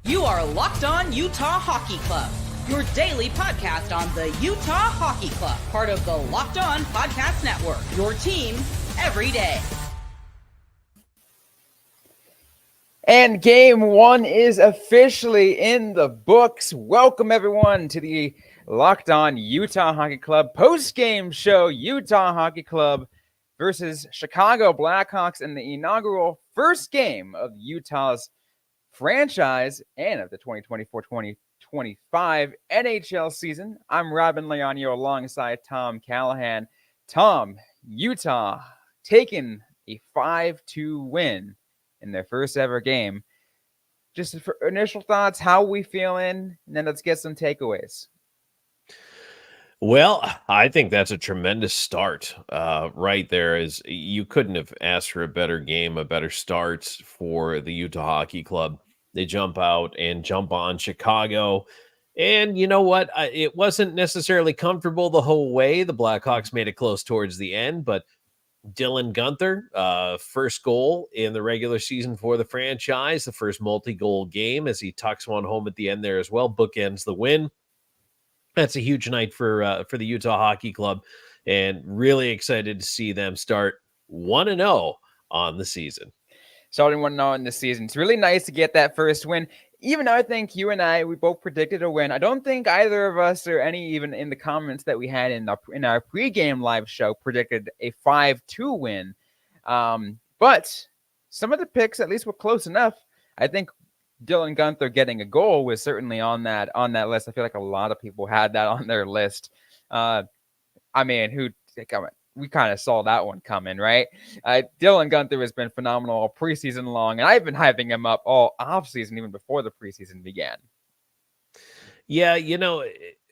You are Locked On Utah Hockey Club, your daily podcast on the Utah Hockey Club, part of the Locked On Podcast Network, your team every day. And game one is officially in the books. Welcome, everyone, to the Locked On Utah Hockey Club post-game show. Utah Hockey Club versus Chicago Blackhawks in the inaugural first game of Utah's franchise and of the 2024-2025 NHL season. I'm Robyn Leonio alongside Tom Callahan. Tom, Utah taking a 5-2 win in their first ever game. Just for initial thoughts, how are we feeling? And then let's get some takeaways. Well, I think that's a tremendous start right there. Is you couldn't have asked for a better game, a better start for the Utah Hockey Club. They jump out and jump on Chicago. And you know what? It wasn't necessarily comfortable the whole way. The Blackhawks made it close towards the end, but Dylan Guenther, first goal in the regular season for the franchise, the first multi-goal game as he tucks one home at the end there as well, bookends the win. That's a huge night for the Utah Hockey Club, and really excited to see them start 1-0 on the season. Starting 1-0 in the season. It's really nice to get that first win. Even though I think you and I, we both predicted a win. I don't think either of us or any even in the comments that we had in our pregame live show predicted a 5-2 win. But some of the picks at least were close enough. I think Dylan Guenther getting a goal was certainly on that list. I feel like a lot of people had that on their list. We kind of saw that one coming, right? Dylan Guenther has been phenomenal all preseason long, and I've been hyping him up all offseason, even before the preseason began. Yeah, you know,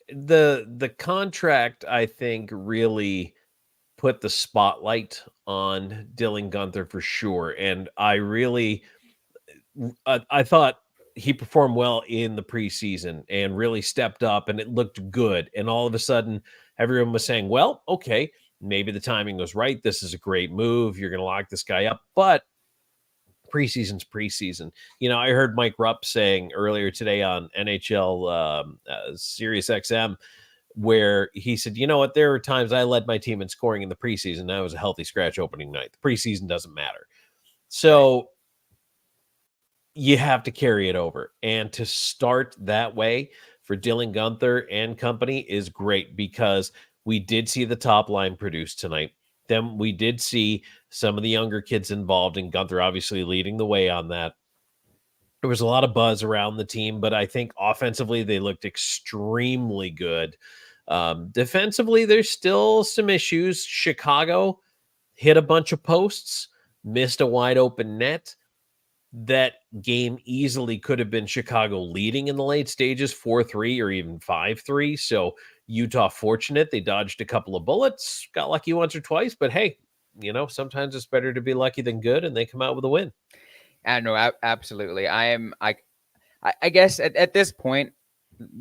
the contract, I think, really put the spotlight on Dylan Guenther for sure. And I thought he performed well in the preseason and really stepped up, and it looked good. And all of a sudden, everyone was saying, well, okay, maybe the timing was right. This is a great move. You're going to lock this guy up. But preseason's preseason. You know, I heard Mike Rupp saying earlier today on NHL Sirius XM, where he said, you know what, there were times I led my team in scoring in the preseason. That was a healthy scratch opening night. The preseason doesn't matter. So you have to carry it over. And to start that way for Dylan Guenther and company is great, because we did see the top line produce tonight. Then we did see some of the younger kids involved, and Guenther obviously leading the way on that. There was a lot of buzz around the team, but I think offensively they looked extremely good. Defensively, there's still some issues. Chicago hit a bunch of posts, missed a wide open net. That game easily could have been Chicago leading in the late stages, 4-3 or even 5-3. So Utah fortunate. They dodged a couple of bullets, got lucky once or twice, but hey, you know, sometimes it's better to be lucky than good, and they come out with a win. I know, absolutely. I guess at this point,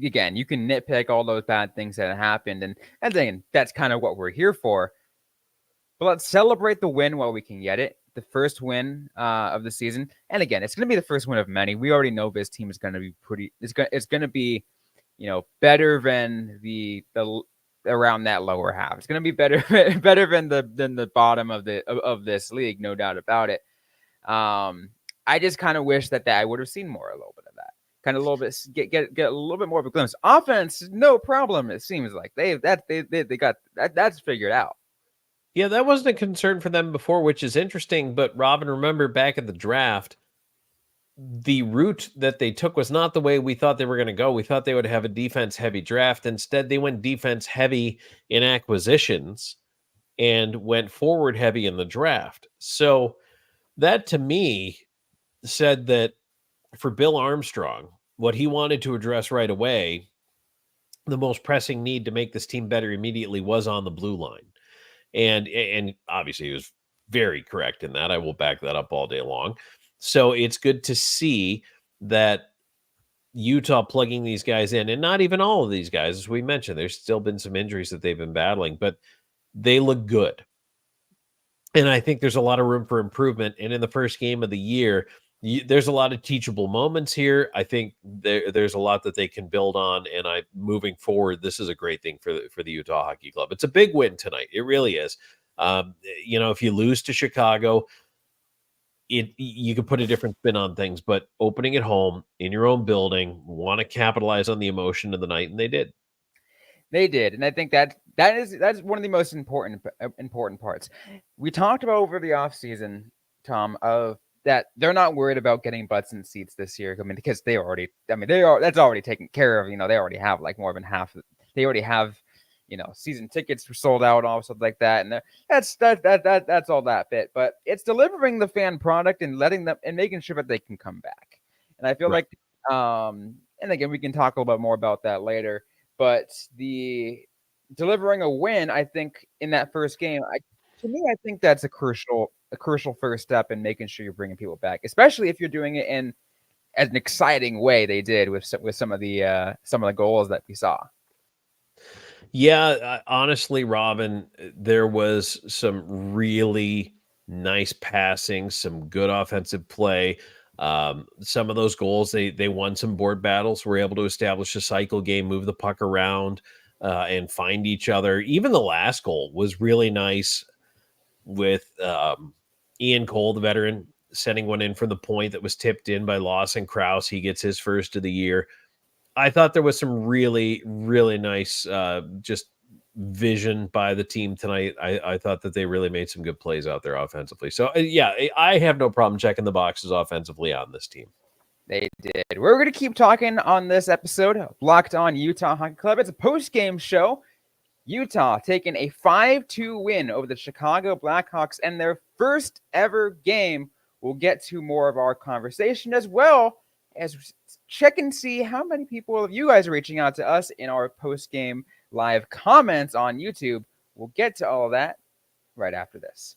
again, you can nitpick all those bad things that happened, and then that's kind of what we're here for. But let's celebrate the win while we can get it. The first win of the season, and again, it's going to be the first win of many. We already know this team is going to be it's going to be, you know, better than the around that lower half. It's going to be better than the bottom of this league, no doubt about it. I just kind of wish that I would have seen more, a little bit of that. Kind of a little bit, get a little bit more of a glimpse. Offense, no problem. It seems like they got that, that's figured out. Yeah, that wasn't a concern for them before, which is interesting. But Robyn, remember back at the draft, the route that they took was not the way we thought they were going to go. We thought they would have a defense-heavy draft. Instead, they went defense-heavy in acquisitions and went forward-heavy in the draft. So that, to me, said that for Bill Armstrong, what he wanted to address right away, the most pressing need to make this team better immediately was on the blue line. And obviously he was very correct in that. I will back that up all day long. So it's good to see that Utah plugging these guys in, and not even all of these guys, as we mentioned, there's still been some injuries that they've been battling, but they look good. And I think there's a lot of room for improvement. And in the first game of the year, there's a lot of teachable moments here. I think there's a lot that they can build on, and moving forward, this is a great thing for the Utah Hockey Club. It's a big win tonight. It really is. If you lose to Chicago, you could put a different spin on things, but opening at home in your own building, want to capitalize on the emotion of the night, and they did. They did, and I think that's one of the most important parts. We talked about over the offseason, Tom, of that they're not worried about getting butts in seats this year. I mean, because that's already taken care of. They already have like more than half. They already have, season tickets were sold out, all stuff like that, and that's all that bit. But it's delivering the fan product and letting them and making sure that they can come back. And I feel like, and again, we can talk a little bit more about that later. But the delivering a win, I think, in that first game, I think that's a crucial first step in making sure you're bringing people back, especially if you're doing it in an exciting way. They did with some of the goals that we saw. Yeah, honestly, Robyn, there was some really nice passing, some good offensive play. Some of those goals, they won some board battles, were able to establish a cycle game, move the puck around, and find each other. Even the last goal was really nice with Ian Cole, the veteran, sending one in from the point that was tipped in by Lawson Krause. He gets his first of the year. I thought there was some really, really nice just vision by the team tonight. I thought that they really made some good plays out there offensively. So, yeah, I have no problem checking the boxes offensively on this team. They did. We're going to keep talking on this episode of Locked On Utah Hockey Club. It's a post-game show. Utah taking a 5-2 win over the Chicago Blackhawks and their first ever game. We'll get to more of our conversation as well as check and see how many people of you guys are reaching out to us in our post-game live comments on YouTube. We'll get to all of that right after this.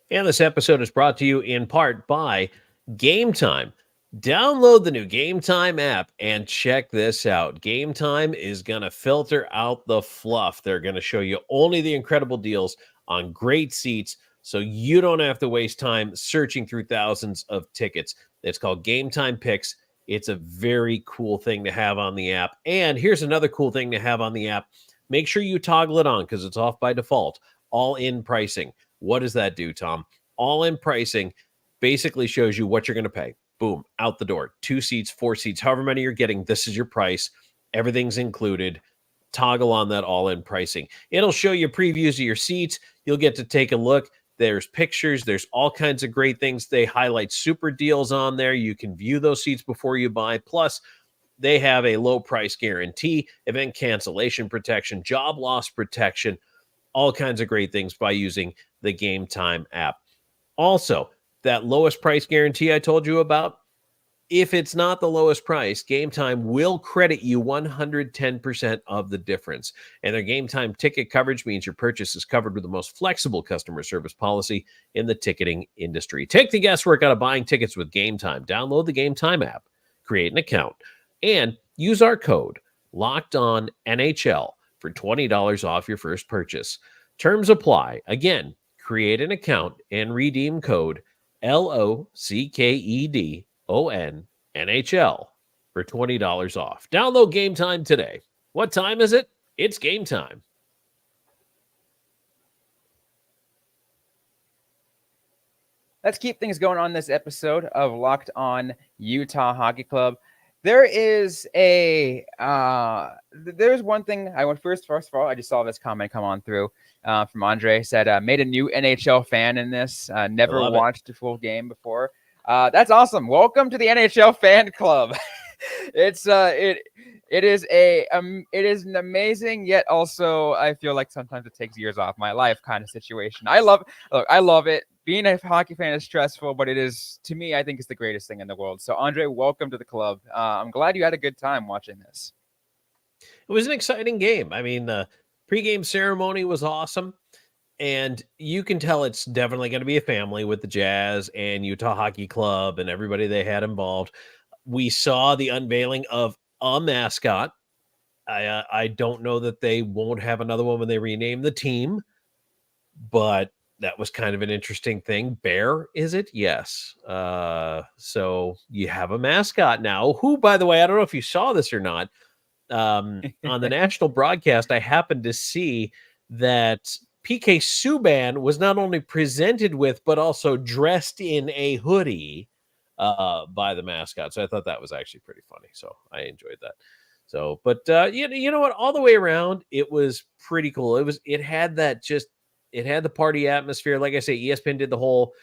And this episode is brought to you in part by Game Time. Download the new Game Time app and check this out. Game Time is going to filter out the fluff. They're going to show you only the incredible deals on great seats, so you don't have to waste time searching through thousands of tickets. It's called Game Time Picks. It's a very cool thing to have on the app. And here's another cool thing to have on the app. Make sure you toggle it on because it's off by default. All-in pricing. What does that do, Tom? All-in pricing basically shows you what you're going to pay. Boom, out the door. 2 seats, 4 seats, however many you're getting, this is your price. Everything's included. Toggle on that all-in pricing. It'll show you previews of your seats. You'll get to take a look. There's pictures. There's all kinds of great things. They highlight super deals on there. You can view those seats before you buy. Plus, they have a low price guarantee, event cancellation protection, job loss protection, all kinds of great things by using the Game Time app. Also, that lowest price guarantee I told you about, if it's not the lowest price, Game Time will credit you 110% of the difference. And their Game Time ticket coverage means your purchase is covered with the most flexible customer service policy in the ticketing industry. Take the guesswork out of buying tickets with Game Time. Download the Game Time app, create an account, and use our code LOCKEDONNHL for $20 off your first purchase. Terms apply. Again, create an account and redeem code LOCKEDONNHL for $20 off. Download Game Time today. What time is it? It's game time. let's keep things going on this episode of Locked On Utah Hockey Club. There is there's one thing I want first of all, I just saw this comment come on through from Andre. Said, made a new NHL fan in this, never watched a full game before. That's awesome. Welcome to the NHL fan club. It is an amazing, yet also I feel like sometimes it takes years off my life kind of situation. I love it. Being a hockey fan is stressful, but it is, to me, I think it's the greatest thing in the world. So Andre, welcome to the club. I'm glad you had a good time watching this. It was an exciting game. I mean, the pregame ceremony was awesome. And you can tell it's definitely going to be a family with the Jazz and Utah Hockey Club and everybody they had involved. We saw the unveiling of a mascot. I don't know that they won't have another one when they rename the team, but that was kind of an interesting thing. Bear, is it? Yes. So you have a mascot now, who, by the way, I don't know if you saw this or not. On the national broadcast, I happened to see that PK Subban was not only presented with, but also dressed in a hoodie by the mascot. So I thought that was actually pretty funny. So I enjoyed that. So, but you know what? All the way around, it was pretty cool. It had the party atmosphere. Like I say, ESPN did the whole,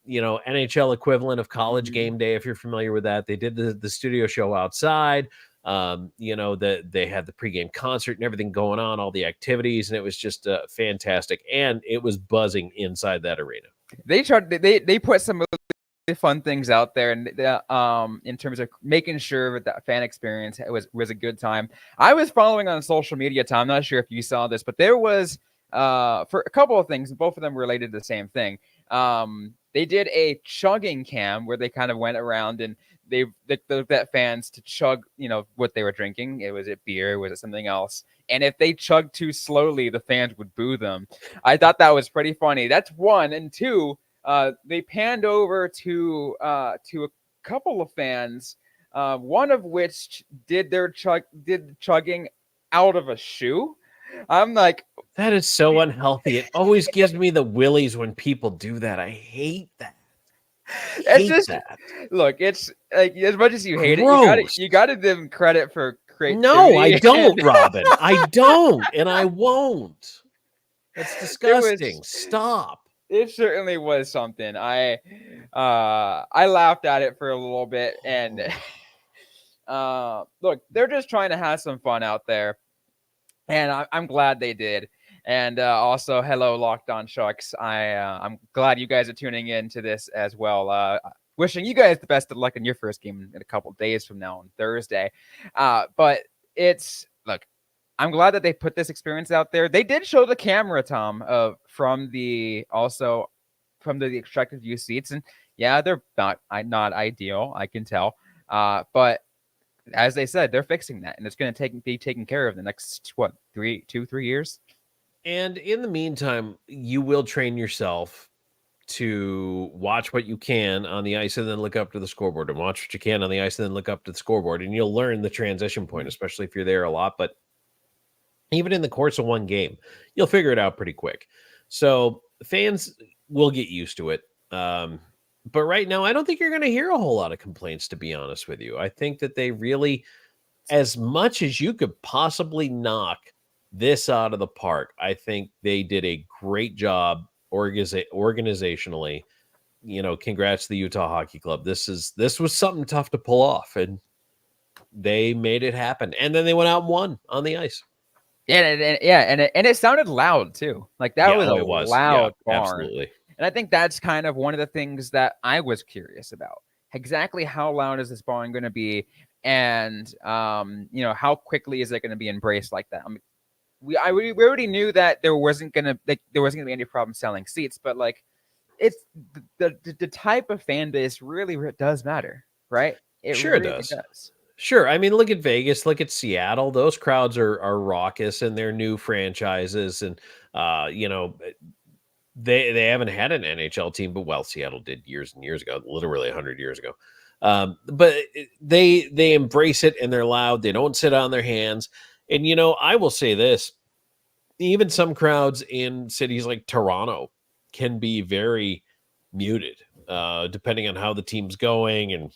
NHL equivalent of College Game Day. If you're familiar with that, they did the studio show outside. They had the pregame concert and everything going on, all the activities, and it was just fantastic. And it was buzzing inside that arena. They put some fun things out there, and in terms of making sure that fan experience was a good time. I was following on social media, Tom. I'm not sure if you saw this, but there was for a couple of things, both of them related to the same thing. They did a chugging cam where they kind of went around and they looked at fans to chug, what they were drinking. Was it beer? Was it something else? And if they chugged too slowly, the fans would boo them. I thought that was pretty funny. That's one. And two, they panned over to a couple of fans, one of which did chugging out of a shoe. I'm like, that is so unhealthy. It always gives me the willies when people do that. I hate that. Look, it's like, as much as you hate it, you got to give them credit for creativity. No, I don't, Robyn. I don't, and I won't. That's disgusting. Stop. It certainly was something. I laughed at it for a little bit, and look, they're just trying to have some fun out there, and I'm glad they did. And also, hello, Locked On Sharks. I'm glad you guys are tuning in to this as well. Wishing you guys the best of luck in your first game in a couple of days from now on Thursday. But I'm glad that they put this experience out there. They did show the camera, Tom, from the extracted view seats, and yeah, they're not ideal. I can tell, but as they said, they're fixing that, and it's going to be taken care of the next 3 years. And in the meantime, you will train yourself to watch what you can on the ice and then look up to the scoreboard, and watch what you can on the ice and then look up to the scoreboard, and you'll learn the transition point, especially if you're there a lot. But even in the course of one game, you'll figure it out pretty quick. So fans will get used to it. But right now, I don't think you're going to hear a whole lot of complaints, to be honest with you. I think that they really, as much as you could possibly knock this out of the park, I think they did a great job organizationally. Congrats to the Utah Hockey Club. This was something tough to pull off, and they made it happen. And then they went out and won on the ice. And it sounded loud too. Like that was a loud barn. Absolutely. And I think that's kind of one of the things that I was curious about. Exactly how loud is this barn going to be, and how quickly is it going to be embraced like that? I mean, we already knew that there wasn't going to be any problem selling seats, but like it's the type of fan base really does matter, right? It sure really does. Sure. I mean, look at Vegas, look at Seattle. Those crowds are raucous, and they're new franchises, and they haven't had an NHL team, but Seattle did years and years ago, literally 100 years ago. But they embrace it, and they're loud. They don't sit on their hands. And I will say this: even some crowds in cities like Toronto can be very muted. depending on how the team's going and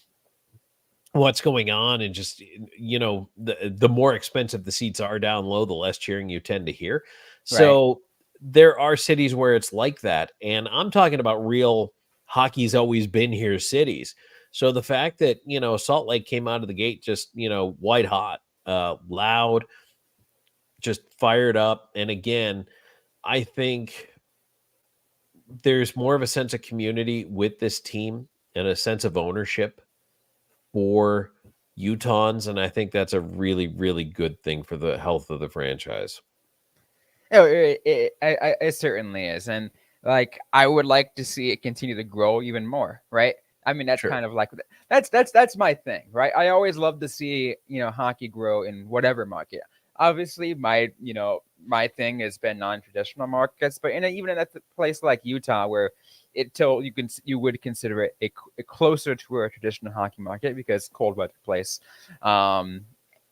what's going on, and just, the more expensive the seats are down low, the less cheering you tend to hear. So there are cities where it's like that, and I'm talking about real hockey's always been here cities. So the fact that, Salt Lake came out of the gate just, white hot, loud, just fired up. And again, I think there's more of a sense of community with this team and a sense of ownership for Utahns, and I think that's a really, really good thing for the health of the franchise. Oh, it certainly is, and like I would like to see it continue to grow even more, right? I mean, that's Sure. kind of like that's my thing, right? I always love to see hockey grow in whatever market. Obviously, my thing has been non-traditional markets, but even in a place like Utah, where you would consider it a closer to a traditional hockey market because cold weather place, and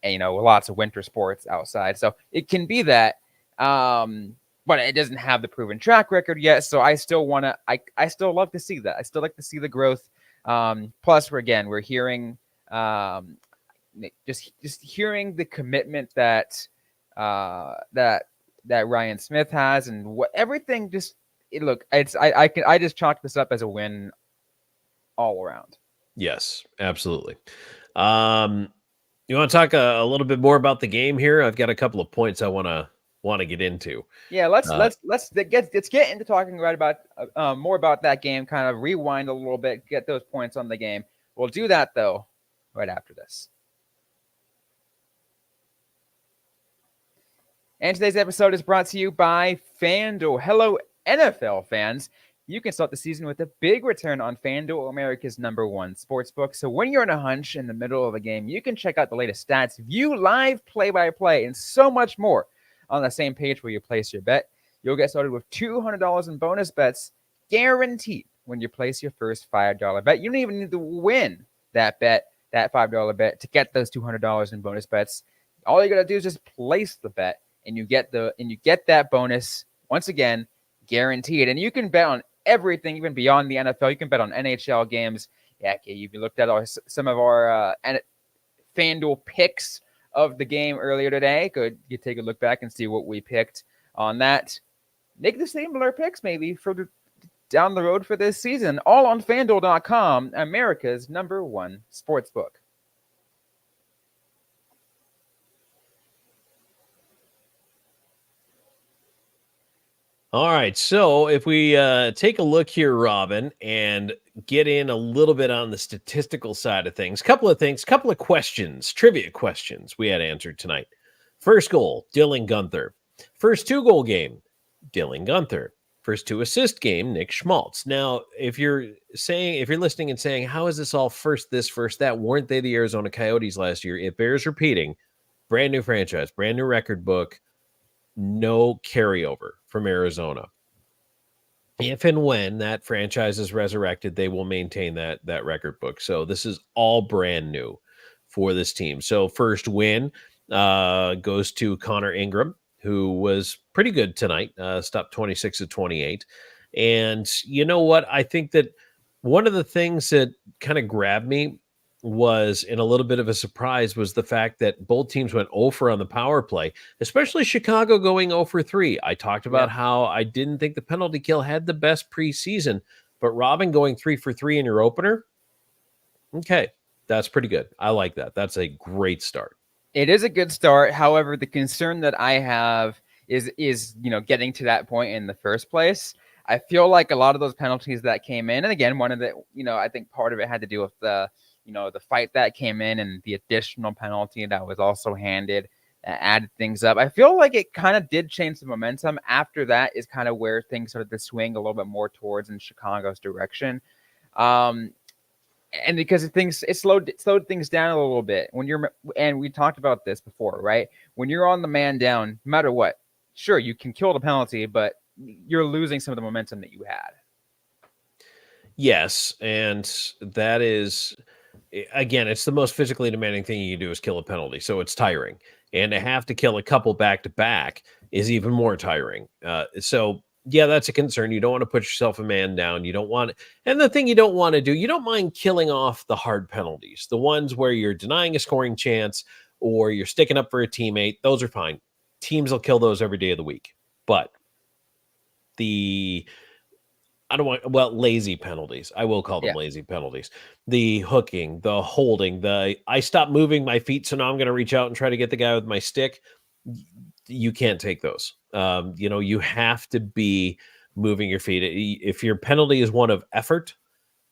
lots of winter sports outside, so it can be that. But it doesn't have the proven track record yet. So I still I still love to see that. I still like to see the growth. Plus we're hearing, just hearing the commitment that Ryan Smith has, and what everything I just chalk this up as a win all around. Yes, absolutely. You want to talk a little bit more about the game here? I've got a couple of points I want to get into. Yeah, let's get into talking about more about that game. Kind of rewind a little bit, get those points on the game. We'll do that though right after this. And today's episode is brought to you by FanDuel. Hello, NFL fans. You can start the season with a big return on FanDuel, America's #1 sportsbook. So when you're in a hunch in the middle of a game, you can check out the latest stats, view live play-by-play, and so much more on the same page where you place your bet. You'll get started with $200 in bonus bets guaranteed when you place your first $5 bet. You don't even need to win that $5 bet to get those $200 in bonus bets. All you got to do is just place the bet, and you get that bonus once again guaranteed. And you can bet on everything, even beyond the NFL. You can bet on NHL games. Yeah, okay, you've looked at some of our FanDuel picks of the game earlier today. Good, you take a look back and see what we picked on that. Make the similar picks maybe for down the road for this season. All on FanDuel.com, America's #1 sportsbook. All right, so if we take a look here, Robyn, and get in a little bit on the statistical side of things, couple of questions, trivia questions we had answered tonight. First goal, Dylan Guenther. First 2-goal game, Dylan Guenther. First 2 assist game, Nick Schmaltz. Now, if you're listening and saying, how is this all first this, first that? Weren't they the Arizona Coyotes last year? It bears repeating. Brand new franchise, brand new record book. No carryover from Arizona. If and when that franchise is resurrected, they will maintain that record book. So this is all brand new for this team. So first win goes to Connor Ingram, who was pretty good tonight, stopped 26-28. And you know what? I think that one of the things that kind of grabbed me was, in a little bit of a surprise, was the fact that both teams went 0 for on the power play, especially Chicago going 0 for 3. I talked about how I didn't think the penalty kill had the best preseason, but Robyn going 3 for 3 in your opener, okay, that's pretty good. I like that. That's a great start. It is a good start. However, the concern that I have is getting to that point in the first place. I feel like a lot of those penalties that came in, and again, one of the, I think part of it had to do with the fight that came in and the additional penalty that was also handed, added things up. I feel like it kind of did change the momentum. After that is kind of where things started to swing a little bit more towards in Chicago's direction. And because it slowed things down a little bit and we talked about this before, right? When you're on the man down, no matter what, sure, you can kill the penalty, but you're losing some of the momentum that you had. Yes. And that is, again, it's the most physically demanding thing you can do is kill a penalty. So it's tiring. And to have to kill a couple back to back is even more tiring. So yeah, that's a concern. You don't want to put yourself a man down. You don't want, and the thing you don't want to do, you don't mind killing off the hard penalties, the ones where you're denying a scoring chance or you're sticking up for a teammate. Those are fine. Teams will kill those every day of the week. But lazy penalties. I will call them lazy penalties. The hooking, the holding, I stopped moving my feet, so now I'm going to reach out and try to get the guy with my stick. You can't take those. You have to be moving your feet. If your penalty is one of effort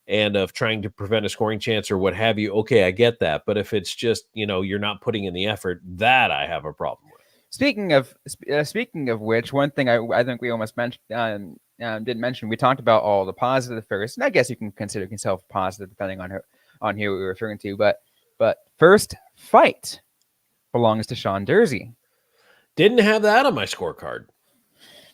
and of trying to prevent a scoring chance or what have you, okay, I get that. But if it's just, you're not putting in the effort, that I have a problem with. Speaking of which, one thing I think we almost mentioned didn't mention, we talked about all the positive first, and I guess you can consider yourself positive depending on who we're referring to. But first fight belongs to Sean Durzi. Didn't have that on my scorecard.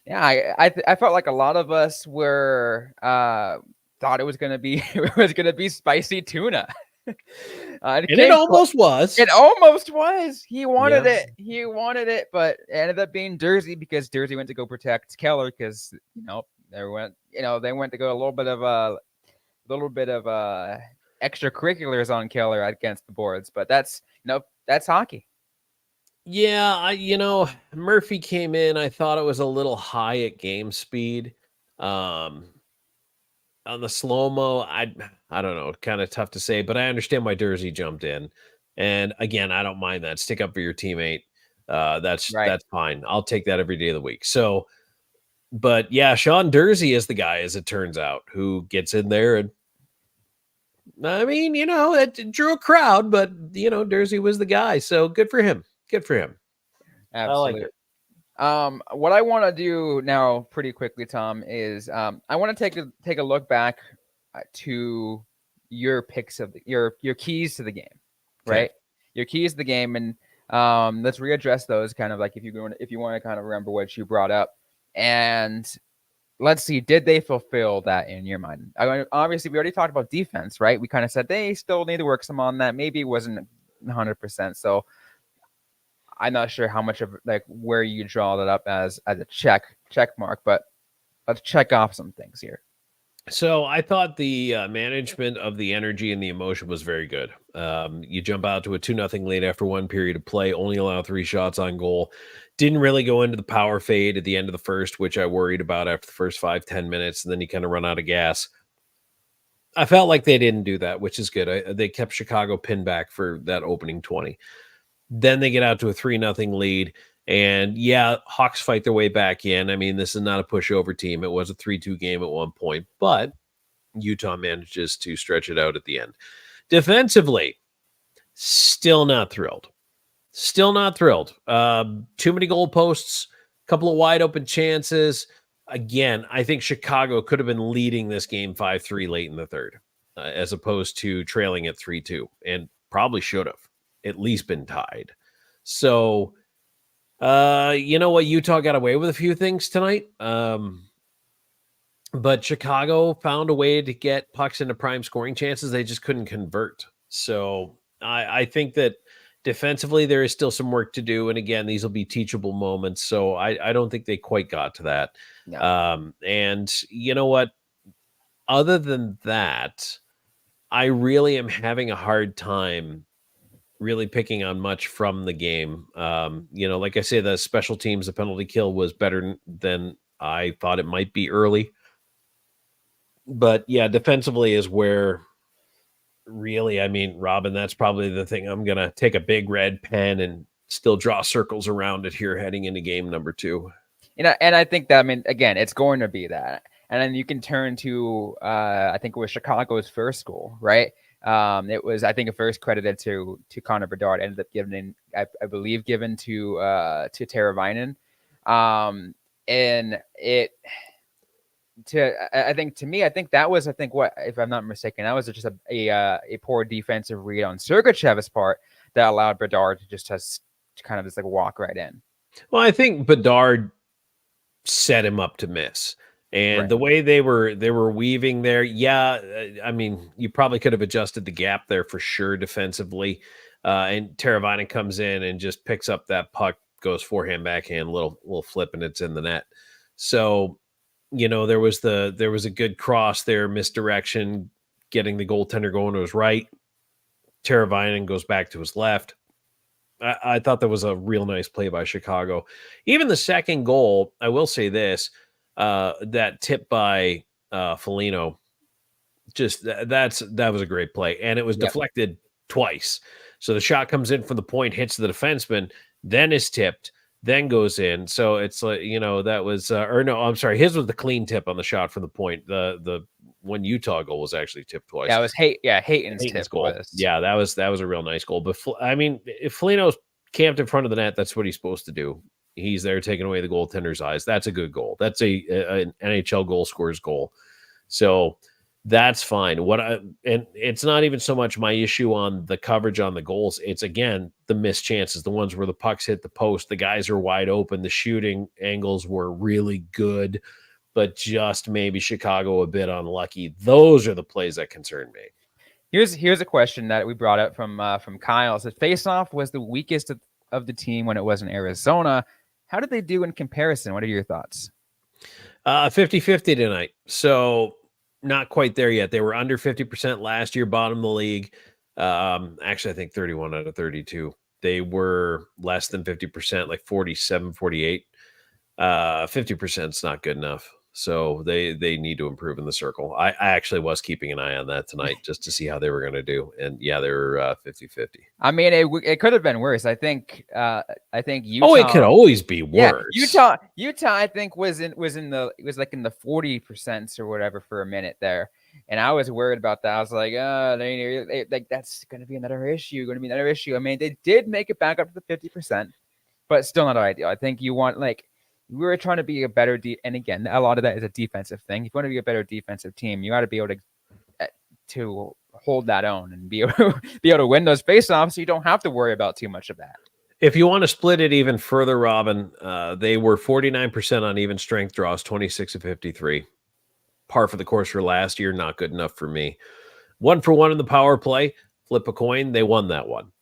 Yeah, I felt like a lot of us were thought it was gonna be spicy tuna. And it almost was. It almost was. He wanted it. He wanted it, but it ended up being Durzi because Durzi went to go protect Keller because they went to go a little bit of extracurriculars on Keller against the boards. But that's hockey. Yeah, Murphy came in. I thought it was a little high at game speed. On the slow-mo, I don't know, kind of tough to say, but I understand why Durzi jumped in. And again, I don't mind that. Stick up for your teammate. That's fine. I'll take that every day of the week. So, but yeah, Sean Durzi is the guy, as it turns out, who gets in there. And I mean, it drew a crowd, but Durzi was the guy. So good for him. Good for him. Absolutely. I like it. What I want to do now pretty quickly, Tom, is I want to take a look back to your picks of your keys to the game, right? Okay. Your keys to the game, and let's readdress those kind of like if you want to kind of remember what you brought up, and let's see, did they fulfill that in your mind? Obviously, we already talked about defense, right? We kind of said they still need to work some on that. Maybe it wasn't 100%. So I'm not sure how much of like where you draw that up as a check mark, but let's check off some things here. So I thought the management of the energy and the emotion was very good. You jump out to a 2-0 lead after one period of play, only allow 3 shots on goal. Didn't really go into the power fade at the end of the first, which I worried about after the first 5-10 minutes, and then you kind of run out of gas. I felt like they didn't do that, which is good. They kept Chicago pinned back for that opening 20. Then they get out to a 3-0 lead. And yeah, Hawks fight their way back in. I mean, this is not a pushover team. It was a 3-2 game at one point, but Utah manages to stretch it out at the end. Defensively, still not thrilled. Still not thrilled. Too many goalposts, a couple of wide open chances. Again, I think Chicago could have been leading this game 5-3 late in the third, as opposed to trailing at 3-2, and probably should have at least been tied. So, you know what? Utah got away with a few things tonight. But Chicago found a way to get pucks into prime scoring chances. They just couldn't convert. So I think that defensively there is still some work to do. And again, these will be teachable moments. So I don't think they quite got to that. No. And you know what? Other than that, I really am having a hard time really picking on much from the game. Like I say, the special teams, the penalty kill was better than I thought it might be early. But yeah, defensively is where really, I mean, Robyn, that's probably the thing. I'm going to take a big red pen and still draw circles around it here heading into game number 2. And I think that, I mean, again, it's going to be that. And then you can turn to, I think it was Chicago's first goal, right? It was, I think, a first credited to Connor Bedard, ended up given to Teravainen. And I think that was, what, if I'm not mistaken, that was just a poor defensive read on Sergachev's part that allowed Bedard to just kind of just like walk right in. Well, I think Bedard set him up to miss. And the way they were weaving there, I mean, you probably could have adjusted the gap there for sure defensively. And Teravainen comes in and just picks up that puck, goes forehand, backhand, little flip, and it's in the net. So there was a good cross there, misdirection, getting the goaltender going to his right. Teravainen goes back to his left. I thought that was a real nice play by Chicago. Even the second goal, I will say this, that tip by Foligno, just that was a great play. And it was deflected twice. So the shot comes in from the point, hits the defenseman, then is tipped, then goes in. So it's like, that was, or no, I'm sorry. His was the clean tip on the shot from the point. The one Utah goal was actually tipped twice. Yeah, it was Hayton's tip goal. was. Yeah, that was a real nice goal. But I mean, if Foligno's camped in front of the net, that's what he's supposed to do. He's there taking away the goaltender's eyes. That's a good goal. That's an NHL goal scorer's goal. So that's fine. And it's not even so much my issue on the coverage on the goals. It's again the missed chances, the ones where the pucks hit the post, the guys are wide open, the shooting angles were really good, but just maybe Chicago a bit unlucky. Those are the plays that concern me. Here's a question that we brought up from Kyle. So faceoff was the weakest of the team when it was in Arizona. How did they do in comparison? What are your thoughts? 50-50 tonight. So not quite there yet. They were under 50% last year, bottom of the league. Actually, I think 31 out of 32. They were less than 50%, like 47, 48. 50% is not good enough. So they need to improve in the circle. I actually was keeping an eye on that tonight just to see how they were going to do. And yeah, they were 50-50. I mean, it could have been worse. I think Utah. Oh, it could always be worse. Yeah, Utah, I think was like in the 40% or whatever for a minute there. And I was worried about that. I was like, like that's going to be another issue. I mean, they did make it back up to the 50%, but still not ideal. I think you want we were trying to be a better and again, a lot of that is a defensive thing. If you want to be a better defensive team, you got to be able to hold that own and be able to win those faceoffs. So you don't have to worry about too much of that. If you want to split it even further, Robyn, they were 49% on even strength draws, 26 of 53. Par for the course for last year, not good enough for me. 1-for-1 in the power play, flip a coin, they won that one.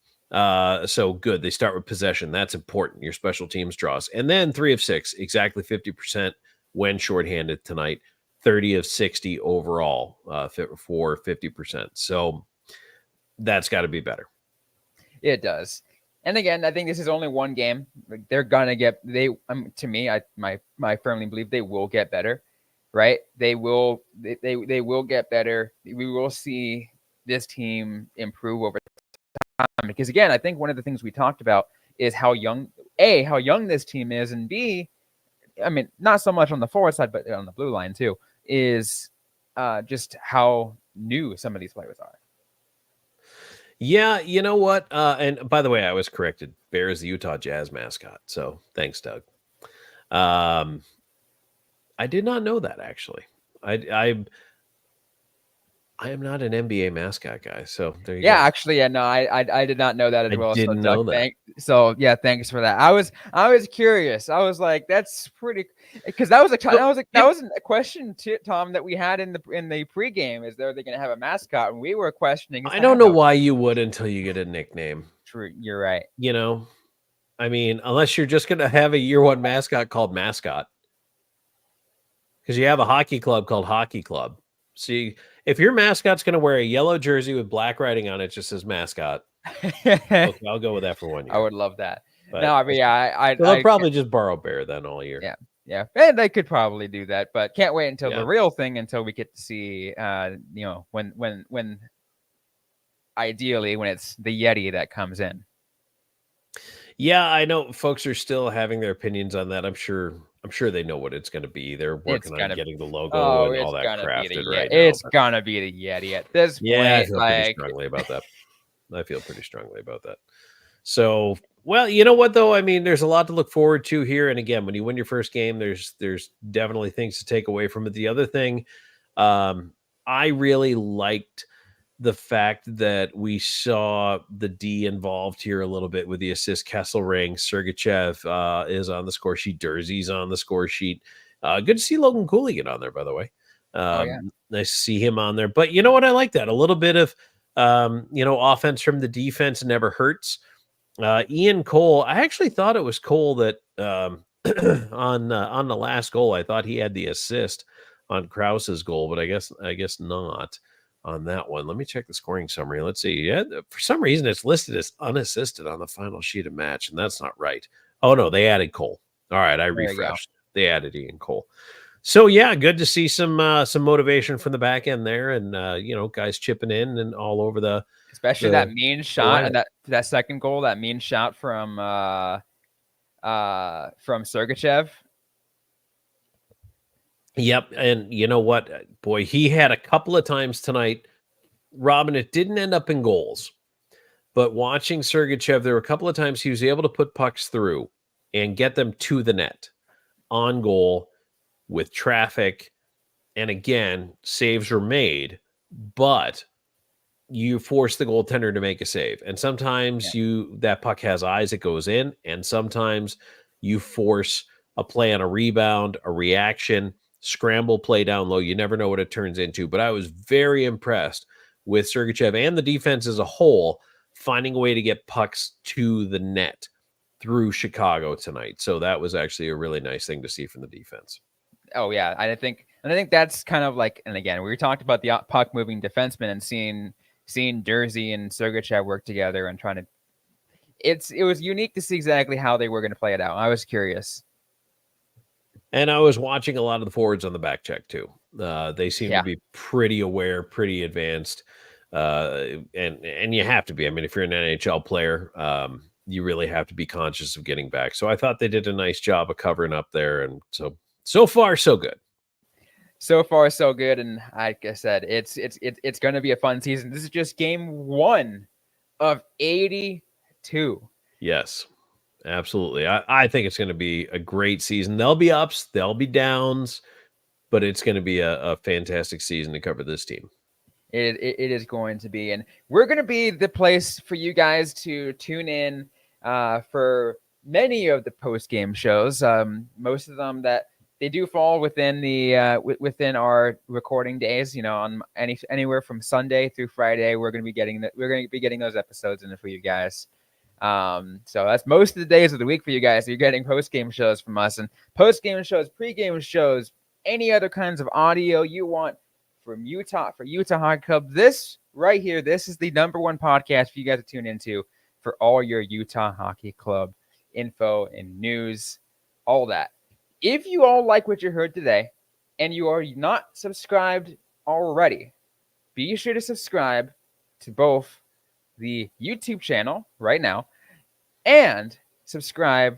So good. They start with possession. That's important. Your special teams draws. And then 3 of 6, exactly 50% when shorthanded tonight. 30 of 60 overall for 50%. So that's got to be better. It does. And again, I think this is only one game. They're gonna get to me. I firmly believe they will get better. Right? They will get better. We will see this team improve over time. Because again, I think one of the things we talked about is how young this team is, and B, I mean, not so much on the forward side, but on the blue line too, is just how new some of these players are. Yeah, you know what? And by the way, I was corrected. Bear is the Utah Jazz mascot. So thanks, Doug. I did not know that, actually. I am not an NBA mascot guy, so there you go. Yeah, actually, yeah, no, I did not know that as well. I didn't know that. Thanks for that. I was curious. I was like, that's pretty, because that was a question to Tom that we had in the pregame. Is they going to have a mascot? And we were questioning. I don't know why you would until you get a nickname. True, you're right. I mean, unless you're just going to have a year one mascot called Mascot. Because you have a hockey club called Hockey Club. See, if your mascot's going to wear a yellow jersey with black writing on it, just says mascot. Okay, I'll go with that for 1 year. I would love that. But no, I mean, they'll probably just borrow Bear then all year. Yeah, and they could probably do that, but can't wait until the real thing, until we get to see, when ideally when it's the Yeti that comes in. Yeah, I know folks are still having their opinions on that. I'm sure they know what it's going to be. They're working on getting the logo and all that crafted right now. It's going to be the Yeti at this point. I feel pretty strongly about that. I feel pretty strongly about that. So, well, you know what, though? I mean, there's a lot to look forward to here. And again, when you win your first game, there's definitely things to take away from it. The other thing, I really liked the fact that we saw the D involved here a little bit with the assist. Kesselring, Sergachev is on the score sheet. Durzee's on the score sheet. Good to see Logan Cooley get on there, by the way. Nice to see him on there. But you know what? I like that. A little bit of, offense from the defense never hurts. Ian Cole, I actually thought it was Cole that on the last goal. I thought he had the assist on Krause's goal, but I guess not on that one. Let me check the scoring summary. Let's see. Yeah, for some reason it's listed as unassisted on the final sheet of match, and that's not right. Oh no, they added Cole. All right, I refreshed. They added Ian Cole. So yeah, good to see some motivation from the back end there, and guys chipping in and all over the. Especially that mean shot and that second goal, that mean shot from Sergachev. Yep, and you know what, boy, he had a couple of times tonight, Robyn. It didn't end up in goals, but watching Sergachev, there were a couple of times he was able to put pucks through and get them to the net on goal with traffic, and again, saves were made, but you force the goaltender to make a save. And sometimes that puck has eyes, it goes in, and sometimes you force a play on a rebound, a reaction, scramble play down low. You never know what it turns into. But I was very impressed with Sergachev and the defense as a whole, finding a way to get pucks to the net through Chicago tonight. So that was actually a really nice thing to see from the defense. Oh yeah, I think that's kind of like, and again, we talked about the puck moving defenseman and seeing Jersey and Sergachev work together and trying to. It was unique to see exactly how they were going to play it out. I was curious, and I was watching a lot of the forwards on the back check too. They seem to be pretty aware, pretty advanced, and you have to be. I mean, if you're an NHL player, you really have to be conscious of getting back. So I thought they did a nice job of covering up there, and so far so good. So far so good, and like I said, it's going to be a fun season. This is just game 1 of 82. Yes, absolutely. I think it's going to be a great season. There'll be ups, there'll be downs, but it's going to be a fantastic season to cover this team. It is going to be, and we're going to be the place for you guys to tune in for many of the post-game shows. Most of them that they do fall within the within our recording days. On anywhere from Sunday through Friday, we're going to be getting those episodes in for you guys. So that's most of the days of the week for you guys. You're getting post-game shows from us, and post-game shows, pre-game shows, any other kinds of audio you want from Utah Hockey Club. This right here, this is the #1 podcast for you guys to tune into for all your Utah Hockey Club info and news, all that. If you all like what you heard today and you are not subscribed already, be sure to subscribe to both the YouTube channel right now and subscribe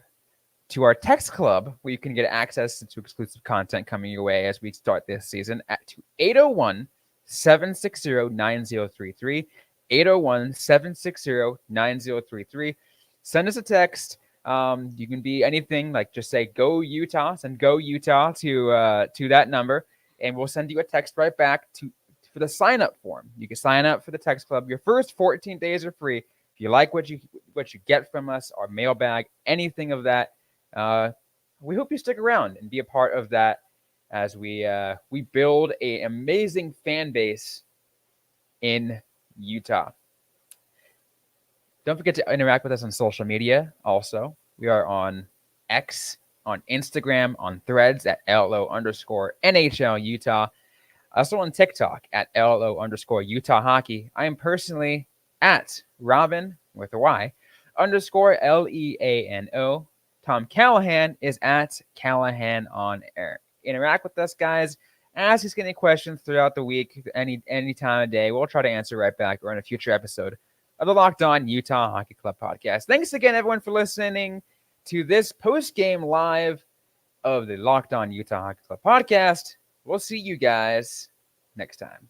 to our text club, where you can get access to exclusive content coming your way as we start this season at 801-760-9033, 801-760-9033. Send us a text. You can be anything, like just say "Go Utah," send "Go Utah" to that number, and we'll send you a text right back for the sign up form. You can sign up for the text club. Your first 14 days are free. If you like what you get from us, our mailbag, anything of that, we hope you stick around and be a part of that as we build an amazing fan base in Utah. Don't forget to interact with us on social media. Also, we are on X, on Instagram, on Threads at LO_NHL Utah. Also on TikTok at LO_Utah Hockey. I am personally at Robyn with a Y _LEANO. Tom Callahan is at Callahan on Air. Interact with us, guys. Ask us any questions throughout the week, any time of day. We'll try to answer right back or in a future episode of the Locked On Utah Hockey Club podcast. Thanks again, everyone, for listening to this post-game live of the Locked On Utah Hockey Club podcast. We'll see you guys next time.